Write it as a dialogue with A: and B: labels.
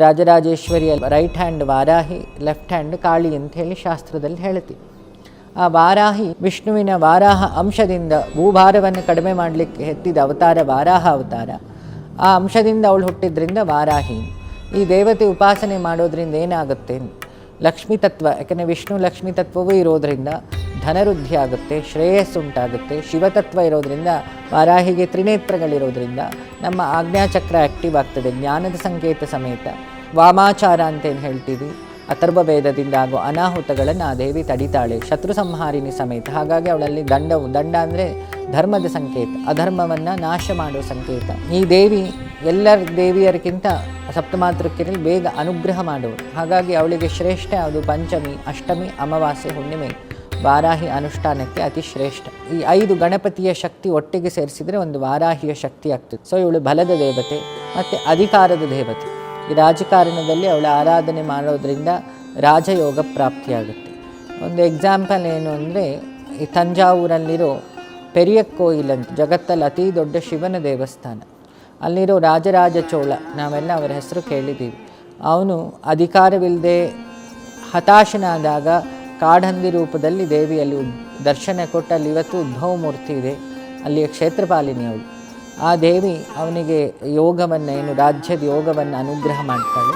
A: ರಾಜರಾಜೇಶ್ವರಿಯ right hand Varahi, left hand Kali ಅಂತ ಹೇಳಿ ಶಾಸ್ತ್ರದಲ್ಲಿ ಹೇಳ್ತೀವಿ. ಆ ವಾರಾಹಿ ವಿಷ್ಣುವಿನ ವಾರಾಹ ಅಂಶದಿಂದ ಭೂಭಾರವನ್ನು ಕಡಿಮೆ ಮಾಡಲಿಕ್ಕೆ ಎತ್ತಿದ ಅವತಾರ ವಾರಾಹ ಅವತಾರ. ಆ ಅಂಶದಿಂದ ಅವಳು ಹುಟ್ಟಿದ್ರಿಂದ ವಾರಾಹಿ. ಈ ದೇವತೆ ಉಪಾಸನೆ ಮಾಡೋದ್ರಿಂದ ಏನಾಗುತ್ತೆ, ಲಕ್ಷ್ಮೀ ತತ್ವ, ಯಾಕಂದರೆ ವಿಷ್ಣು ಲಕ್ಷ್ಮೀ ತತ್ವವೂ ಇರೋದರಿಂದ ಧನವೃದ್ಧಿ ಆಗುತ್ತೆ, ಶ್ರೇಯಸ್ಸುಂಟಾಗುತ್ತೆ. ಶಿವತತ್ವ ಇರೋದರಿಂದ ವಾರಾಹಿಗೆ ತ್ರಿನೇತ್ರಗಳಿರೋದ್ರಿಂದ ನಮ್ಮ ಆಜ್ಞಾಚಕ್ರ ಆ್ಯಕ್ಟಿವ್ ಆಗ್ತದೆ, ಜ್ಞಾನದ ಸಂಕೇತ ಸಮೇತ. ವಾಮಾಚಾರ ಅಂತೇನು ಹೇಳ್ತೀವಿ, ಅಥರ್ವ ವೇದದಿಂದ ಆಗೋ ಅನಾಹುತಗಳನ್ನು ಆ ದೇವಿ ತಡಿತಾಳೆ, ಶತ್ರು ಸಂಹಾರಿಣಿ ಸಮೇತ. ಹಾಗಾಗಿ ಅವಳಲ್ಲಿ ದಂಡ ಅಂದರೆ ಧರ್ಮದ ಸಂಕೇತ, ಅಧರ್ಮವನ್ನು ನಾಶ ಮಾಡೋ ಸಂಕೇತ. ಈ ದೇವಿ ಎಲ್ಲ ದೇವಿಯರಿಗಿಂತ ಸಪ್ತಮಾತೃಕ್ಯರಲ್ಲಿ ಬೇಗ ಅನುಗ್ರಹ ಮಾಡುವಳು. ಹಾಗಾಗಿ ಅವಳಿಗೆ ಶ್ರೇಷ್ಠ ಅದು ಪಂಚಮಿ, ಅಷ್ಟಮಿ, ಅಮಾವಾಸ್ಯೆ, ಹುಣ್ಣಿಮೆ ವಾರಾಹಿ ಅನುಷ್ಠಾನಕ್ಕೆ ಅತಿ ಶ್ರೇಷ್ಠ. ಈ 5 ಗಣಪತಿಯ ಶಕ್ತಿ ಒಟ್ಟಿಗೆ ಸೇರಿಸಿದರೆ ಒಂದು ವಾರಾಹಿಯ ಶಕ್ತಿ ಆಗ್ತದೆ. ಸೊ ಇವಳು ಬಲದ ದೇವತೆ ಮತ್ತು ಅಧಿಕಾರದ ದೇವತೆ. ಈ ರಾಜಕಾರಣದಲ್ಲಿ ಅವಳ ಆರಾಧನೆ ಮಾಡೋದ್ರಿಂದ ರಾಜಯೋಗ ಪ್ರಾಪ್ತಿಯಾಗುತ್ತೆ. ಒಂದು ಎಕ್ಸಾಂಪಲ್ ಏನು ಅಂದರೆ, ಈ ತಂಜಾವೂರಲ್ಲಿರೋ ಪೆರಿಯಕೋಯಿಲ್ ಅಂತ, ಜಗತ್ತಲ್ಲಿ ಅತಿ ದೊಡ್ಡ ಶಿವನ ದೇವಸ್ಥಾನ. ಅಲ್ಲಿರೋ ರಾಜರಾಜ ಚೋಳ, ನಾವೆಲ್ಲ ಅವರ ಹೆಸರು ಕೇಳಿದ್ದೀವಿ. ಅವನು ಅಧಿಕಾರವಿಲ್ಲದೆ ಹತಾಶನಾದಾಗ ಕಾಡಹಂದಿ ರೂಪದಲ್ಲಿ ದೇವಿಯಲ್ಲಿ ದರ್ಶನ ಕೊಟ್ಟು, ಅಲ್ಲಿ ಇವತ್ತು ಉದ್ಭವ ಮೂರ್ತಿ ಇದೆ, ಅಲ್ಲಿಯ ಕ್ಷೇತ್ರಪಾಲಿನಿ ಅವಳು. ಆ ದೇವಿ ಅವನಿಗೆ ಯೋಗವನ್ನು, ಏನು ರಾಜ್ಯದ ಯೋಗವನ್ನು ಅನುಗ್ರಹ ಮಾಡ್ತಾಳೆ.